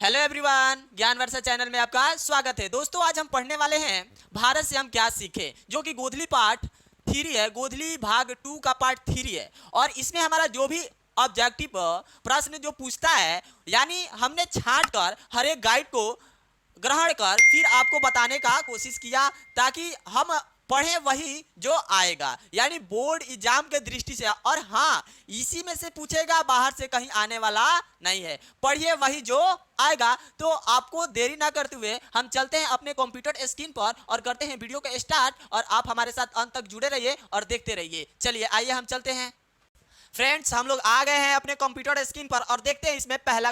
Hello everyone, ज्ञान वर्षा channel में आपका स्वागत है। दोस्तों, आज हम पढ़ने वाले हैं भारत से हम क्या सीखे, जो कि गोधली पार्ट 3 है। गोधली भाग 2 का पार्ट 3 है और इसमें हमारा जो भी ऑब्जेक्टिव प्रश्न जो पूछता है, यानी हमने छांट कर हर एक गाइड को ग्रहण कर फिर आपको बताने का कोशिश किया ताकि हम पढ़ें वही जो आएगा, यानी बोर्ड एग्जाम के दृष्टि से। और हाँ, इसी में से पूछेगा, बाहर से कहीं आने वाला नहीं है। पढ़िए वही जो आएगा। तो आपको देरी ना करते हुए हम चलते हैं अपने कंप्यूटर स्क्रीन पर और करते हैं वीडियो को स्टार्ट। और आप हमारे साथ अंत तक जुड़े रहिए और देखते रहिए। चलिए आइए हम चलते हैं। फ्रेंड्स, हम लोग आ गए हैं अपने कंप्यूटर स्क्रीन पर और देखते हैं इसमें पहला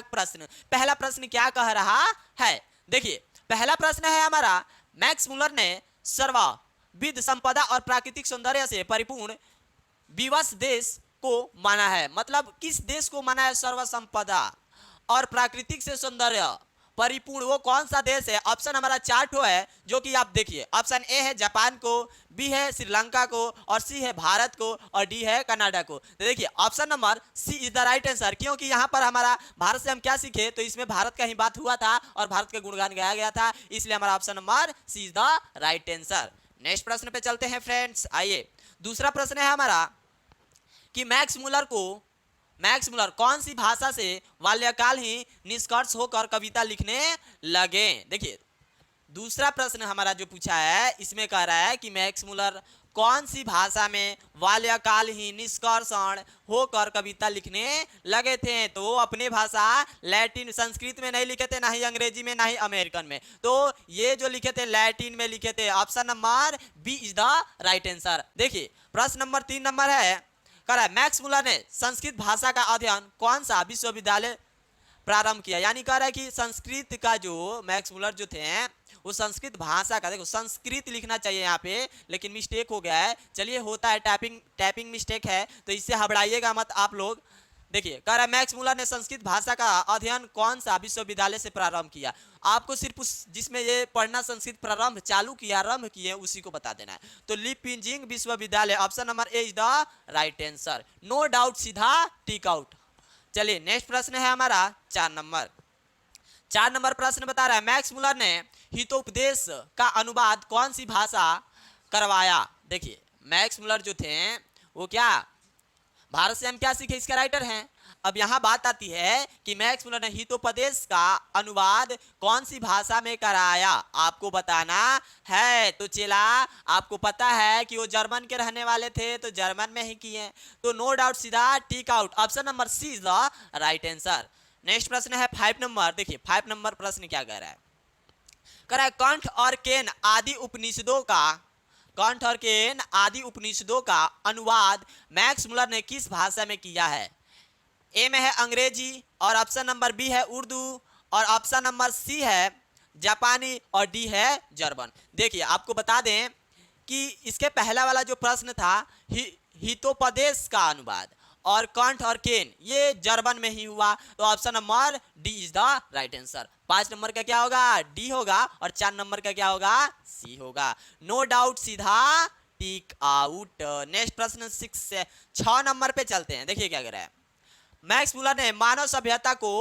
प्रश्न क्या कह रहा है। देखिए, पहला प्रश्न है हमारा, मैक्स मुलर ने सर्वविध संपदा और प्राकृतिक सौंदर्य से परिपूर्ण विवश देश को माना है। मतलब किस देश को माना है सर्व संपदा और प्राकृतिक से सौंदर्य परिपूर्ण, वो कौन सा देश है? ऑप्शन हमारा 4 है, जो कि आप देखिए। ऑप्शन ए है जापान को, बी है श्रीलंका को, और सी है भारत को, और डी है कनाडा को। तो देखिए, option number C is the right answer. क्योंकि यहाँ पर हमारा भारत से हम क्या सीखे, तो इसमें भारत का ही बात हुआ था और भारत के गुणगान गाया गया था, इसलिए हमारा option number C is the right answer. Next प्रश्न पे चलते हैं फ्रेंड्स। आइए, दूसरा प्रश्न है हमारा कि मैक्स मुलर कौन सी भाषा से बाल्यकाल ही निष्कर्ष होकर कविता लिखने लगे। देखिए, दूसरा प्रश्न हमारा जो पूछा है, इसमें कह रहा है कि मैक्स मुलर कौन सी भाषा में बाल्यकाल ही निष्कर्षण होकर कविता लिखने लगे थे। तो वो अपने भाषा लैटिन संस्कृत में नहीं लिखे थे, ना ही अंग्रेजी में, ना ही अमेरिकन में। तो ये जो लिखे थे लैटिन में लिखे थे। Option number B is the right answer. देखिए, प्रश्न नंबर 3 नंबर है, कह रहा है मैक्स मुलर ने संस्कृत भाषा का अध्ययन कौन सा विश्वविद्यालय प्रारंभ किया। यानी कह रहा है कि संस्कृत का जो मैक्स मुलर जो थे, वो संस्कृत भाषा का, देखो संस्कृत लिखना चाहिए यहाँ पे, लेकिन मिस्टेक हो गया है। चलिए, होता है, टाइपिंग मिस्टेक है, तो इससे घबराइएगा मत आप लोग। देखिए, कह रहा है मैक्स मुलर ने संस्कृत भाषा का अध्ययन कौन सा विश्वविद्यालय से प्रारंभ किया। आपको सिर्फ उस जिसमें ये पढ़ना संस्कृत प्रारंभ चालू किया, आरंभ किए, उसी को बता देना है। तो लिपिंजिंग विश्वविद्यालय, option number A is the right answer. No doubt, सीधा टिक आउट। चलिए, नेक्स्ट प्रश्न है हमारा 4 नंबर प्रश्न बता रहा है, मैक्स मुलर ने हितोपदेश का अनुवाद कौन सी भाषा करवाया। देखिए, मैक्स मुलर जो थे वो क्या, भारत से हम क्या सीखे, इसका राइटर हैं। अब यहाँ बात आती है कि मैक्स मुलर ने हितोपदेश का अनुवाद कौन सी भाषा में कराया, आपको बताना है। तो चला, आपको पता है कि वो जर्मन के रहने वाले थे, तो जर्मन में ही किए। तो नो डाउट, सीधा tick out. Option number C is the right answer. Next प्रश्न है 5 नंबर। देखिए, 5 नंबर प्रश्न क्या कह रहा है, कह रहा है कंठ और केन आदि उपनिषदों का अनुवाद मैक्स मुलर ने किस भाषा में किया है। ए में है अंग्रेजी, और ऑप्शन नंबर बी है उर्दू, और ऑप्शन नंबर सी है जापानी, और डी है जर्मन। देखिए, आपको बता दें कि इसके पहला वाला जो प्रश्न था, हितोपदेश का अनुवाद और कंठ और केन, ये जर्मन में ही हुआ। तो option number D is the right answer. 5 number का क्या होगा, डी होगा, और 4 नंबर का क्या होगा, सी होगा। नो डाउट, सीधा टिक आउट। नेक्स्ट प्रश्न 6 नंबर पे चलते हैं। देखिए क्या कह रहा है, मैक्स मुलर ने मानव सभ्यता को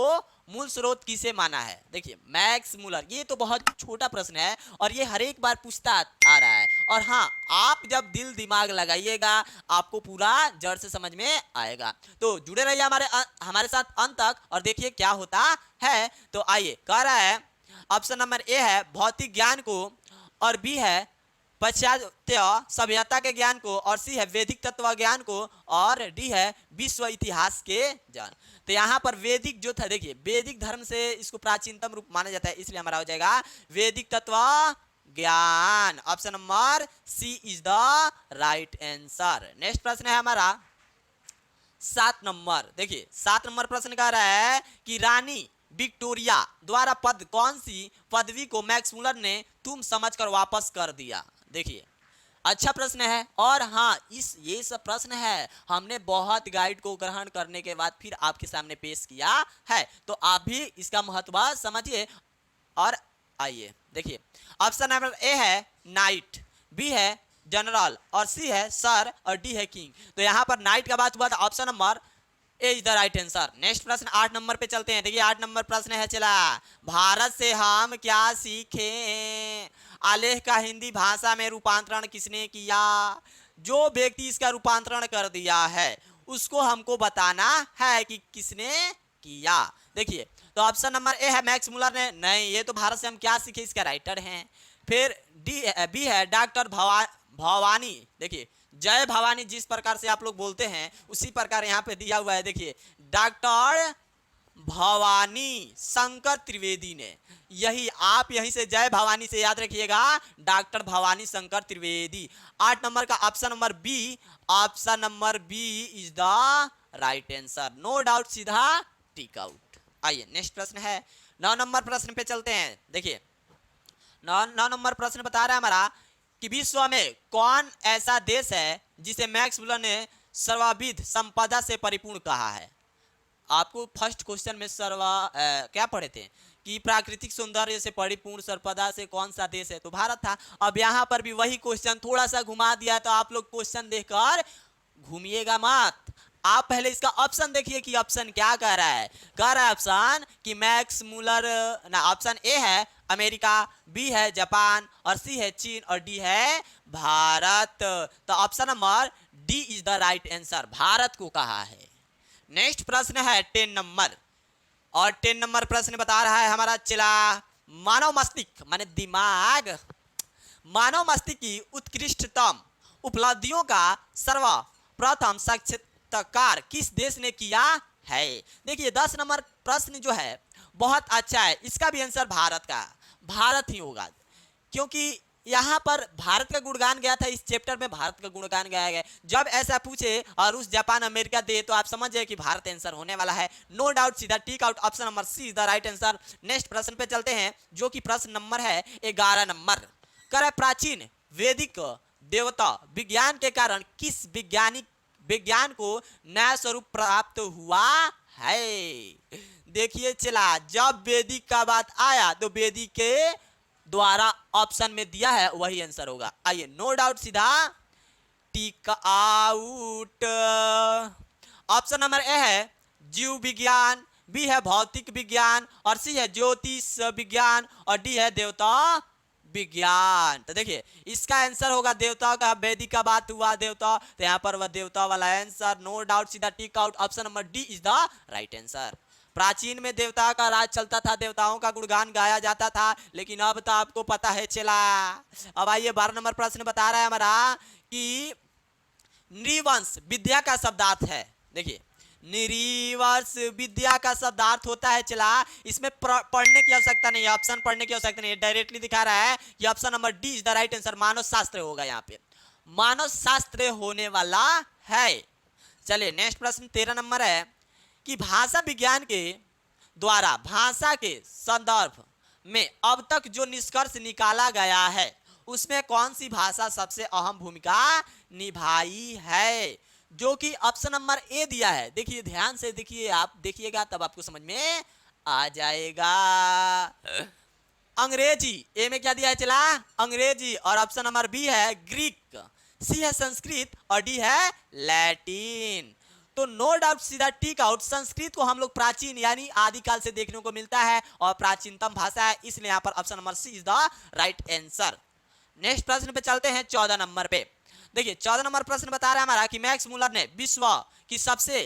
मूल स्रोत किसे माना है। देखिए, मैक्स मुलर, ये तो बहुत छोटा प्रश्न है और ये हर एक बार पूछता आ रहा है। और हाँ, आप जब दिल दिमाग लगाइएगा, आपको पूरा जड़ से समझ में आएगा। तो जुड़े रहिए हमारे साथ अंत तक और देखिए क्या होता है। तो आइए, कह रहा है ऑप्शन नंबर ए है भौतिक ज्ञान को, और बी है पाश्चात्य सभ्यता के ज्ञान को, और सी है वैदिक तत्व ज्ञान को, और डी है विश्व इतिहास के ज्ञान। तो यहाँ पर वैदिक जो था, देखिए वैदिक धर्म से इसको प्राचीनतम रूप माना जाता है, इसलिए हमारा हो जाएगा वैदिक तत्व ज्ञान। Option number C is the right answer. Next प्रश्न है हमारा 7 नंबर। देखिए, 7 नंबर प्रश्न कह रहा है कि रानी विक्टोरिया द्वारा कौन सी पदवी को मैक्स मुलर ने तुम समझकर वापस कर दिया। देखिए, अच्छा प्रश्न है। और हाँ, ये सब प्रश्न है हमने बहुत गाइड को ग्रहण करने के बाद फिर आपके सामने पेश किया है, तो आप भी इसका महत्व समझिए। और आइए देखिए, ऑप्शन नंबर ए है नाइट, बी है जनरल, और सी है सर, और डी है किंग। तो यहाँ पर नाइट का बात हुआ था, option number A is the right answer. Next प्रश्न 8 नंबर पे चलते हैं। देखिए 8 नंबर प्रश्न है चला, भारत से हम क्या सीखें? आलेख का हिंदी भाषा में रूपांतरण किसने किया? जो व्यक्ति इसका रूपांतरण कर दिया है उसको हमको बताना है कि किसने किया। देखिए तो ऑप्शन नंबर ए है मैक्स मुलर ने, नहीं ये तो भारत से हम क्या सीखे इसका राइटर हैं। फिर बी है डॉक्टर भवानी। देखिए जय भवानी जिस प्रकार से आप लोग बोलते हैं उसी प्रकार यहाँ पे दिया हुआ है। देखिए डॉक्टर भवानी शंकर त्रिवेदी ने, यही आप यहीं से जय भवानी से याद रखिएगा, डॉक्टर भवानी शंकर त्रिवेदी। 8 नंबर का option number B, option number B is the right answer, no doubt, सीधा टिक आउट। आइए नेक्स्ट प्रश्न है 9 नंबर प्रश्न पे चलते हैं। देखिए 9 नंबर प्रश्न बता रहा है हमारा कि विश्व में कौन ऐसा देश है जिसे मैक्स मुलर ने सर्वविध संपदा से परिपूर्ण कहा है? आपको फर्स्ट क्वेश्चन में क्या पढ़े थे कि प्राकृतिक सौंदर्य से परिपूर्ण संपदा से कौन सा देश है, तो भारत था। अब यहाँ पर भी वही क्वेश्चन थोड़ा सा घुमा दिया, तो आप लोग क्वेश्चन देखकर घूमिएगा मत। आप पहले इसका ऑप्शन देखिए कि ऑप्शन क्या कह रहा है। कह रहा है ऑप्शन कि मैक्स मुलर ना, ऑप्शन ए है अमेरिका, बी है जापान और सी है चीन और डी है भारत। तो option number D is the right answer, Bharat को कहा है। नेक्स्ट प्रश्न है 10 नंबर, और 10 नंबर प्रश्न बता रहा है हमारा चला, मानव मस्तिष्क माने दिमाग, मानव मस्तिष्क की उत्कृष्टतम उपलब्धियों का सर्वप्रथम साक्षात्कार किस देश ने किया है? देखिए 10 नंबर प्रश्न जो है बहुत अच्छा है, इसका भी आंसर भारत का, भारत ही होगा, क्योंकि यहाँ पर भारत का गुणगान गया था। इस चैप्टर में भारत का गुणगान गाया गया। जब ऐसा पूछे और उस जापान अमेरिका दे तो आप समझ जाए कि भारत आंसर होने वाला है, नो डाउट, सीधा tick out, option number C is the right answer. Next प्रश्न पे चलते हैं जो कि प्रश्न नंबर है 11 नंबर। कर प्राचीन वैदिक देवता विज्ञान के कारण किस विज्ञान को नया स्वरूप प्राप्त हुआ है? देखिए चला, जब वैदिक का बात आया तो वैदिक के द्वारा ऑप्शन में दिया है वही आंसर होगा। आइए नो डाउट, सीधा टिक आउट। ऑप्शन नंबर ए है जीव विज्ञान, बी है भौतिक विज्ञान और सी है ज्योतिष विज्ञान और डी है देवता विज्ञान। तो देखिए इसका आंसर होगा देवता का, वैदिक का बात हुआ देवता, तो यहाँ पर वह देवता वाला आंसर, नो डाउट, सीधा tick out, option number D is the right answer. प्राचीन में देवता का राज चलता था, देवताओं का गुणगान गाया जाता था, लेकिन अब तो आपको पता है चला। अब आइए 12 नंबर प्रश्न बता रहा है हमारा कि नृवंश विद्या का शब्दार्थ है। देखिए नृवंश विद्या का शब्दार्थ होता है चला, इसमें पढ़ने की आवश्यकता नहीं है, ऑप्शन पढ़ने की आवश्यकता नहीं है, डायरेक्टली दिखा रहा है कि option number D is the right answer, मानव शास्त्र होगा, यहाँ पे मानव शास्त्र होने वाला है। चलिए नेक्स्ट प्रश्न 13 नंबर है कि भाषा विज्ञान के द्वारा भाषा के संदर्भ में अब तक जो निष्कर्ष निकाला गया है उसमें कौन सी भाषा सबसे अहम भूमिका निभाई है? जो कि ऑप्शन नंबर ए दिया है। देखिए ध्यान से देखिए, आप देखिएगा तब आपको समझ में आ जाएगा। अंग्रेजी, ए में क्या दिया है चला, अंग्रेजी, और ऑप्शन नंबर बी है ग्रीक, सी है संस्कृत और डी है लैटिन। तो नो डाउट, सीधा टिक आउट, संस्कृत को हम लोग प्राचीन यानी आदिकाल से देखने को मिलता है और प्राचीनतम भाषा है, इसलिए यहाँ पर option number C is the right answer. Next प्रश्न पे चलते हैं 14 नंबर पे। देखिए 14 नंबर प्रश्न बता रहा है हमारा कि मैक्स मुलर ने विश्व की सबसे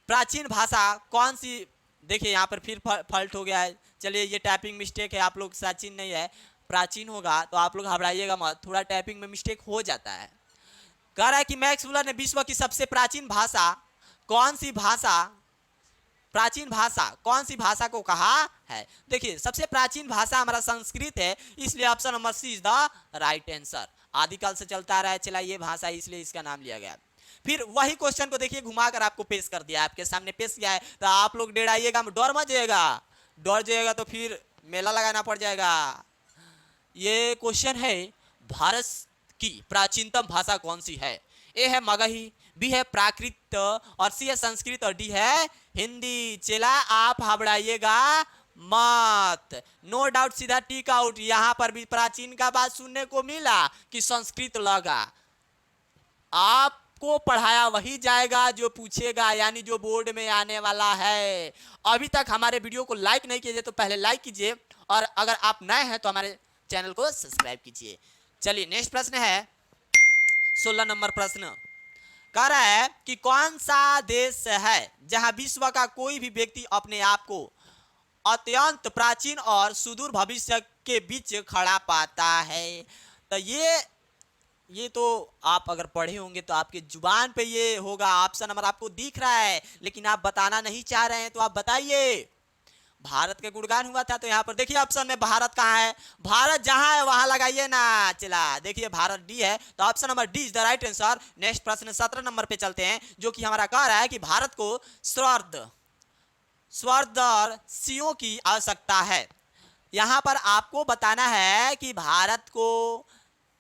प्राचीन भाषा कौन सी, देखिए यहाँ पर फिर फॉल्ट हो गया है, चलिए ये टाइपिंग मिस्टेक है, आप लोग प्राचीन नहीं है, प्राचीन होगा तो आप लोग घबराइएगा मत, थोड़ा टाइपिंग में मिस्टेक हो जाता है। कह रहा है कि मैक्स मुलर ने विश्व की सबसे प्राचीन भाषा कौन सी भाषा, प्राचीन भाषा कौन सी भाषा को कहा है? देखिए सबसे प्राचीन भाषा हमारा संस्कृत है, इसलिए option number C is the right answer. आदिकाल से चलता रहा है चला ये भाषा, इसलिए इसका नाम लिया गया। फिर वही क्वेश्चन को देखिए घुमाकर आपको पेश कर दिया, आपके सामने पेश किया है, तो आप लोग डेराइएगा, डर मत जाइएगा, डर जाइएगा तो फिर मेला लगाना पड़ जाएगा। ये क्वेश्चन है भारत की प्राचीनतम भाषा कौन सी है? ए है मगही, बी है प्राकृत और सी है संस्कृत और डी है हिंदी। चला आप घबराइएगा मत, नो डाउट, सीधा टिक आउट। यहाँ पर भी प्राचीन का बात सुनने को मिला कि संस्कृत लगा, आप जिसको पढ़ाया वही जाएगा जो पूछेगा, यानी जो बोर्ड में आने वाला है। अभी तक हमारे वीडियो को लाइक नहीं कीजिए तो पहले लाइक कीजिए, और अगर आप नए हैं तो हमारे चैनल को सब्सक्राइब कीजिए। चलिए नेक्स्ट प्रश्न है 16 नंबर प्रश्न। कह रहा है कि कौन सा देश है जहां विश्व का कोई भी व्यक्ति अपने आप को अत्यंत प्राचीन और सुदूर भविष्य के बीच खड़ा पाता है। तो ये तो आप अगर पढ़े होंगे तो आपके जुबान पे ये होगा, ऑप्शन नंबर आपको दिख रहा है, लेकिन आप बताना नहीं चाह रहे हैं, तो आप बताइए। भारत के गुणगान हुआ था, तो यहाँ पर देखिए ऑप्शन में भारत कहाँ है, भारत जहां है वहां लगाइए ना। चला देखिए भारत डी है, तो option number D is the right answer. Next प्रश्न 17 नंबर पे चलते हैं, जो कि हमारा कह रहा है कि भारत को स्वरदर्शियों की आवश्यकता है। यहाँ पर आपको बताना है कि भारत को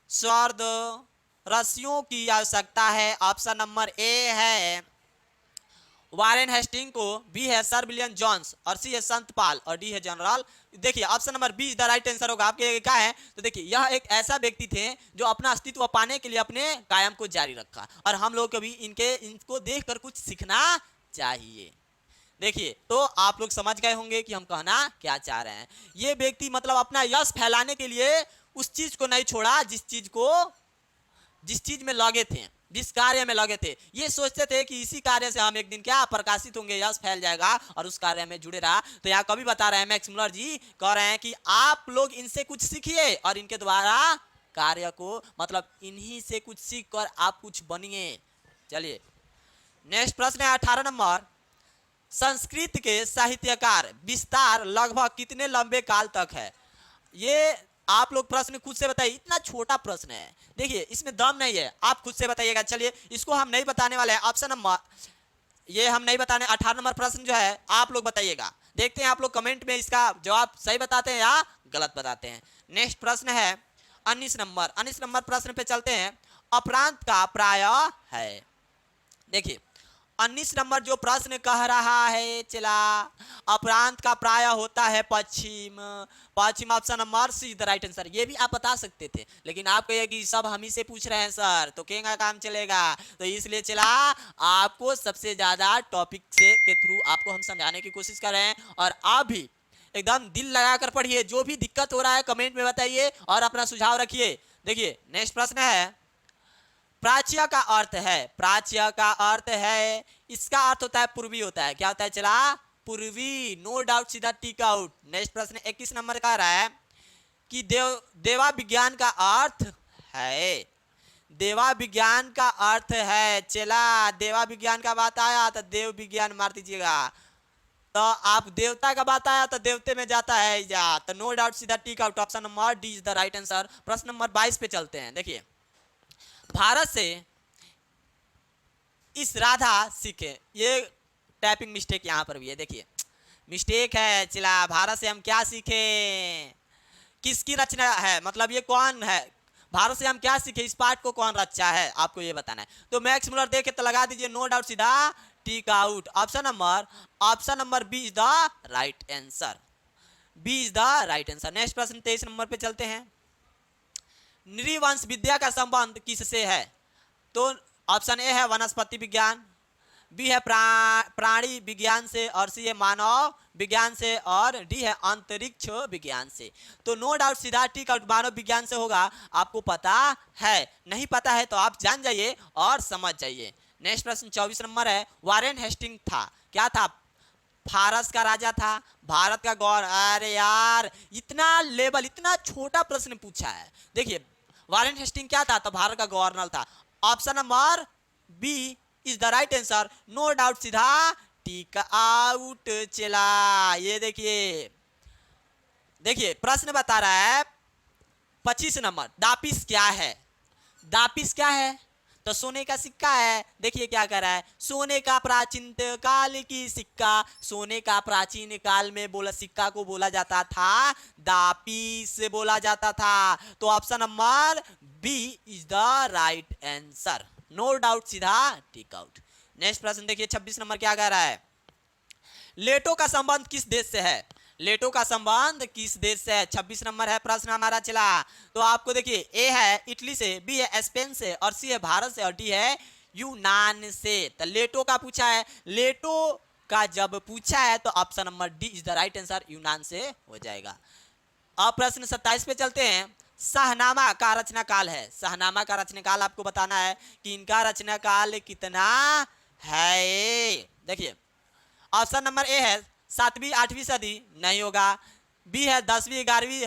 स्वरदर्शियों की आवश्यकता है। ऑप्शन नंबर ए है वारेन हेस्टिंग को, बी है सर विलियम जॉन्स, और सी है संत पाल, और डी है जनरल। देखिए option number B is the right answer होगा। आपके क्या है, तो देखिए यह एक ऐसा व्यक्ति थे जो अपना अस्तित्व पाने के लिए अपने कायम को जारी रखा, और हम लोग को भी इनको देखकर कुछ सीखना चाहिए। देखिए तो आप लोग समझ गए होंगे कि हम कहना क्या चाह रहे हैं। ये व्यक्ति मतलब अपना यश फैलाने के लिए उस चीज को नहीं छोड़ा जिस चीज में लगे थे, जिस कार्य में लगे थे। ये सोचते थे कि इसी कार्य से हम एक दिन क्या प्रकाशित होंगे, यश फैल जाएगा, और उस कार्य में जुड़े रहा। तो यहाँ कवि बता रहे हैं, मैक्स मुलर जी कह रहे हैं कि आप लोग इनसे कुछ सीखिए और इनके द्वारा कार्य को, मतलब इन्हीं से कुछ सीख कर आप कुछ बनिए। चलिए नेक्स्ट प्रश्न है 18 नंबर। संस्कृत के साहित्यकार विस्तार लगभग कितने लंबे काल तक है? ये आप लोग प्रश्न खुद से बताइए, इतना छोटा प्रश्न है, देखिए इसमें दम नहीं है, आप खुद से बताइएगा। चलिए इसको हम नहीं बताने वाले हैं, ऑप्शन नंबर ये हम नहीं बताने। 18 नंबर प्रश्न जो है आप लोग बताइएगा, देखते हैं आप लोग कमेंट में इसका जवाब सही बताते हैं या गलत बताते हैं। नेक्स्ट प्रश्न है 19 नंबर। 19 नंबर प्रश्न पे चलते हैं। अपरांत का प्राय है, देखिए 19 नंबर जो प्रश्न कह रहा है, चला अपरांत का प्राय होता है पश्चिम। Option number C is the right answer. ये भी आप बता सकते थे, लेकिन आप कहिए कि सब हम ही से पूछ रहे हैं सर, तो क्या काम चलेगा, तो इसलिए चला आपको सबसे ज्यादा टॉपिक से के थ्रू आपको हम समझाने की कोशिश कर रहे हैं। और आप भी एकदम दिल लगाकर पढ़िए, जो भी दिक्कत हो रहा है कमेंट में बताइए और अपना सुझाव रखिए। देखिए नेक्स्ट प्रश्न है प्राच्य का अर्थ है। प्राच्य का अर्थ है, इसका अर्थ होता है पूर्वी होता है। क्या होता है, चला पूर्वी, नो डाउट, सीधा टिक आउट। नेक्स्ट प्रश्न 21 नंबर का रहा है कि देवा विज्ञान का अर्थ है। देवा विज्ञान का अर्थ है, चला देवा विज्ञान का बात आया तो देव विज्ञान मार दीजिएगा, तो आप देवता का बात आया तो देवते में जाता है या, तो नो डाउट सीधा tick out. Option number D is the right answer. प्रश्न नंबर 22 पे चलते हैं। देखिए भारत से इस राधा सीखे, ये टाइपिंग मिस्टेक यहाँ पर भी है, देखिए मिस्टेक है। चला भारत से हम क्या सीखे, किसकी रचना है, मतलब ये कौन है, भारत से हम क्या सीखे, इस पाठ को कौन रचा है, आपको ये बताना है। तो मैक्स मुलर देखे तो लगा दीजिए, नो डाउट सीधा tick out. Option number B is the right answer. B is the right answer. Next प्रश्न 23 नंबर पे चलते हैं। नृवंश विद्या का संबंध किससे है? तो ऑप्शन ए है वनस्पति विज्ञान, बी है प्राणी विज्ञान से, और सी है मानव विज्ञान से, और डी है अंतरिक्ष विज्ञान से। तो नो डाउट सीधा टिक आउट मानव विज्ञान से होगा। आपको पता है, नहीं पता है तो आप जान जाइए और समझ जाइए। नेक्स्ट प्रश्न 24 नंबर है। वारेन हेस्टिंग था, क्या था? फारस का राजा था, भारत का गवर्नर। अरे यार इतना लेवल, इतना छोटा प्रश्न पूछा है। देखिए वारेन हेस्टिंग क्या था, तो भारत का गवर्नर था। Option number B is the right answer. No doubt सीधा टिक आउट। चला ये देखिए प्रश्न बता रहा है 25 नंबर, दापिस क्या है? दापिस क्या है, तो सोने का सिक्का है। देखिए क्या कर रहा है, सोने का प्राचीन काल की सिक्का, सोने का प्राचीन काल में बोला सिक्का को बोला जाता था दापिस बोला जाता था। तो option number B is the right answer. No doubt सीधा टिक आउट। नेक्स्ट प्रश्न देखिए 26 नंबर क्या कह रहा है। लेटो का संबंध किस देश से है? लेटो का संबंध किस देश से है? 26 नंबर है प्रश्न हमारा। चला तो आपको देखिए ए है इटली से, बी है स्पेन से, और सी है भारत से, और डी है यूनान से। तो लेटो का पूछा है, लेटो का जब पूछा है तो option number D is the right answer, यूनान से हो जाएगा। अब प्रश्न 27 पे चलते हैं। शाहनामा का रचना काल है, शाहनामा का रचना काल आपको बताना है कि इनका रचना काल कितना है। देखिए ऑप्शन नंबर ए है 7वीं 8वीं सदी, नहीं होगा। बी है 10वीं 11वीं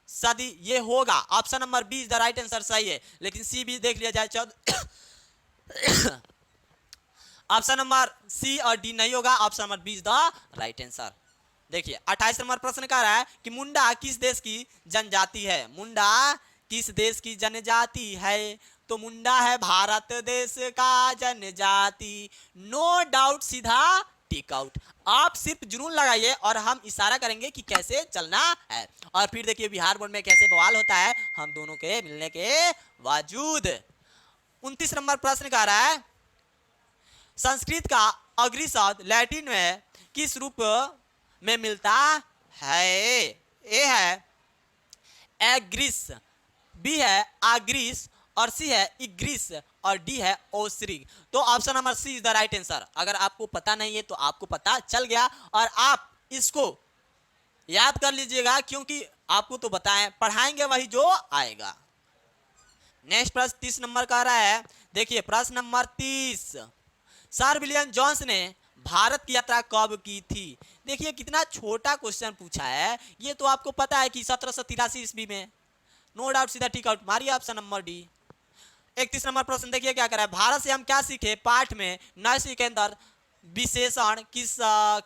सदी, ये होगा। Option number B is the right answer, सही है। लेकिन सी भी देख लिया जाए, ऑप्शन नंबर सी और डी नहीं होगा, option number B is the right answer. देखिए 28 नंबर प्रश्न कह रहा है कि मुंडा किस देश की जनजाति है, मुंडा किस देश की जनजाति है। तो मुंडा है भारत देश का जनजाति, नो डाउट, सीधा टिक आउट। आप सिर्फ जुनून लगाइए और हम इशारा करेंगे कि कैसे चलना है। और फिर देखिए बिहार बोर्ड में कैसे बवाल होता है हम दोनों के मिलने के बावजूद। 29 नंबर प्रश्न कह रहा है संस्कृत का अग्री शब्द लैटिन में किस रूप में मिलता है। ए है एग्रिस, बी है आग्रिस और सी है इग्रिस और डी है ओसरी। तो option number C is the right answer. अगर आपको पता नहीं है तो आपको पता चल गया और आप इसको याद कर लीजिएगा, क्योंकि आपको तो बताएं पढ़ाएंगे वही जो आएगा। नेक्स्ट प्रश्न 30 नंबर का रहा है। देखिए प्रश्न नंबर 30, सर विलियम जोन्स ने भारत की यात्रा कब की थी। देखिए कितना छोटा क्वेश्चन पूछा है, ये तो आपको पता है कि 1783 ईस्वी में, नो डाउट, सीधा टिक आउट मारिए ऑप्शन नंबर डी। 31 नंबर प्रश्न देखिए क्या करा है, भारत से हम क्या सीखे पाठ में नैसी के अंदर विशेषण किस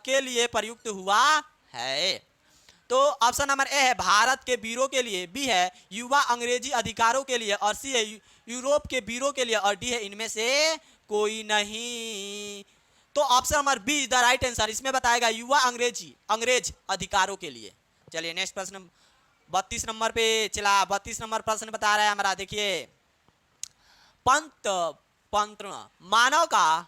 के लिए प्रयुक्त हुआ है। तो ऑप्शन नंबर ए है भारत के वीरों के लिए, बी है युवा अंग्रेजी अधिकारों के लिए और सी है यूरोप के वीरों के लिए और डी है इनमें से कोई नहीं। तो option number B is the right answer, इसमें बताएगा युवा अंग्रेज अधिकारों के लिए। चलिए नेक्स्ट प्रश्न 32 नंबर पे चला। 32 नंबर प्रश्न बता रहा है हमारा, देखिए पंत मानव का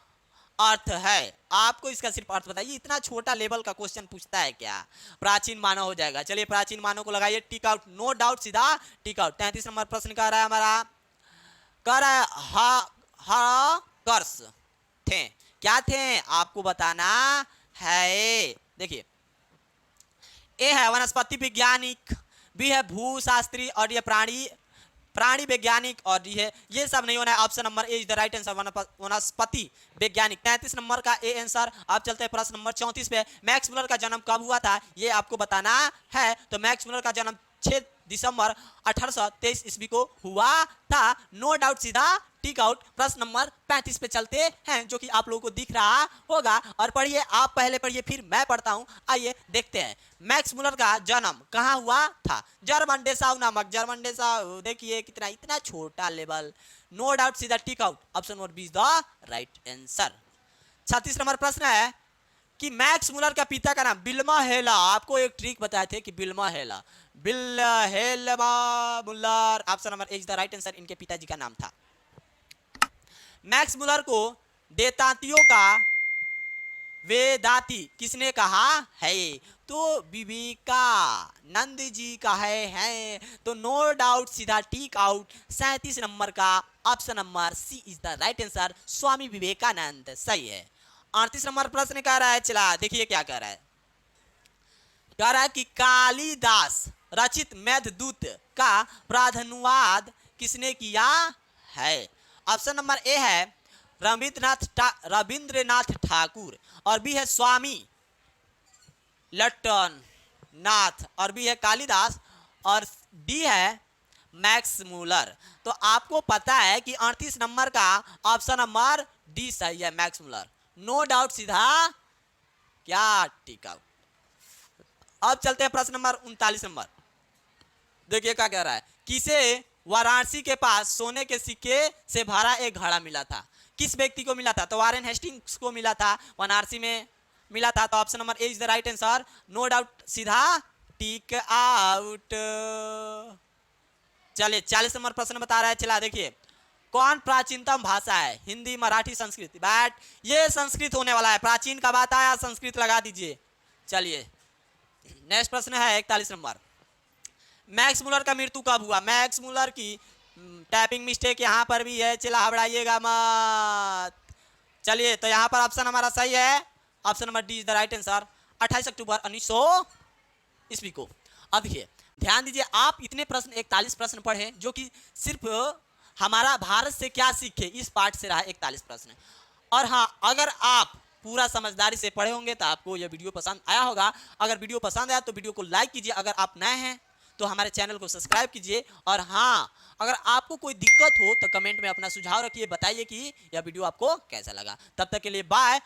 अर्थ है। आपको इसका सिर्फ अर्थ बताइए, इतना छोटा लेवल का क्वेश्चन पूछता है क्या। प्राचीन मानव हो जाएगा। चलिए प्राचीन मानव को लगाइए टिक आउट, नो डाउट, सीधा टिक आउट। 33 नंबर प्रश्न कह रहा है हमारा, कह रहा है हर्कर्स थे, क्या थे आपको बताना है। देखिए ए है वनस्पति वैज्ञानिक, बी है भूशास्त्री और ये प्राणी वैज्ञानिक और डी है, ये सब नहीं होना है, option number A is the right answer, वनस्पति वैज्ञानिक। 33 नंबर का ए आंसर। आप चलते हैं प्रश्न नंबर 34 पे, मैक्स मुलर का जन्म कब हुआ था ये आपको बताना है। तो मैक्स मुलर का जन्म 6 दिसंबर 1823 ईस्वी को हुआ था, नो डाउट, सीधा टिक आउट। प्रश्न नंबर 35 पे चलते हैं, जो कि आप लोगों को दिख रहा होगा। और पढ़िए, आप पहले पढ़िए फिर मैं पढ़ता हूं। आइए देखते हैं मैक्स मुलर का जन्म कहां हुआ था। जर्मन डेसाउ नामक, जर्मन डेसाउ, देखिए कितना इतना छोटा लेवल, नो डाउट, सीधा tick out. Option number B is the right answer. 36 number प्रश्न है कि मैक्स मुलर का पिता का नाम विल्मा हेला। आपको एक ट्रिक बताए थे कि विल्मा हेला, Wilhelm Muller, option number A is the right answer, इनके पिताजी का नाम था। मैक्स मुलर को देतातियों का वेदाती किसने कहा है। तो विवेकानंद जी का है। तो नो डाउट, सीधा टिक आउट। 37 नंबर का option number C is the right answer, Swami Vivekananda, सही है। 38 नंबर प्रश्न कह रहा है, चला देखिए क्या कह रहा है। कह रहा है कि कालिदास रचित मेघदूत का प्राधानुवाद किसने किया है। ऑप्शन नंबर ए है रविंद्रनाथ ठाकुर और बी है स्वामी लट्टन नाथ और बी है कालिदास और डी है मैक्स मुलर। तो आपको पता है कि 38 नंबर का ऑप्शन नंबर डी सही है, मैक्स मुलर, नो डाउट, सीधा क्या टिक आउट। अब चलते हैं प्रश्न नंबर 39 नंबर। देखिए क्या कह रहा है, किसे वाराणसी के पास सोने के सिक्के से भरा एक घड़ा मिला था। किस व्यक्ति को मिला था। तो वारेन हेस्टिंग्स को मिला था, वाराणसी में मिला था। तो option number A is the right answer, no doubt, सीधा टिक आउट। चलिए 40 नंबर प्रश्न बता रहा है, चला देखिए कौन प्राचीनतम भाषा है, हिंदी, मराठी, संस्कृत। बैट ये संस्कृत होने वाला है, प्राचीन का बात आया, संस्कृत लगा दीजिए। चलिए नेक्स्ट प्रश्न है 41 नंबर, मैक्स मुलर का मृत्यु कब हुआ। मैक्स मुलर की टाइपिंग मिस्टेक यहाँ पर भी है, चिल्ला हबड़ाइएगा मत। चलिए तो यहाँ पर ऑप्शन हमारा सही है, option number D is the right answer, 28 अक्टूबर 1900 ईस्वी को। अब देखिए ध्यान दीजिए, आप इतने प्रश्न 41 प्रश्न पढ़े जो कि सिर्फ हमारा भारत से क्या सीखे इस पार्ट से रहा 41 प्रश्न। और हाँ, अगर आप पूरा समझदारी से पढ़े होंगे तो आपको यह वीडियो पसंद आया होगा। अगर वीडियो पसंद आया तो वीडियो को लाइक कीजिए, अगर आप नए हैं तो हमारे चैनल को सब्सक्राइब कीजिए। और हाँ, अगर आपको कोई दिक्कत हो तो कमेंट में अपना सुझाव रखिए, बताइए कि यह वीडियो आपको कैसा लगा। तब तक के लिए बाय।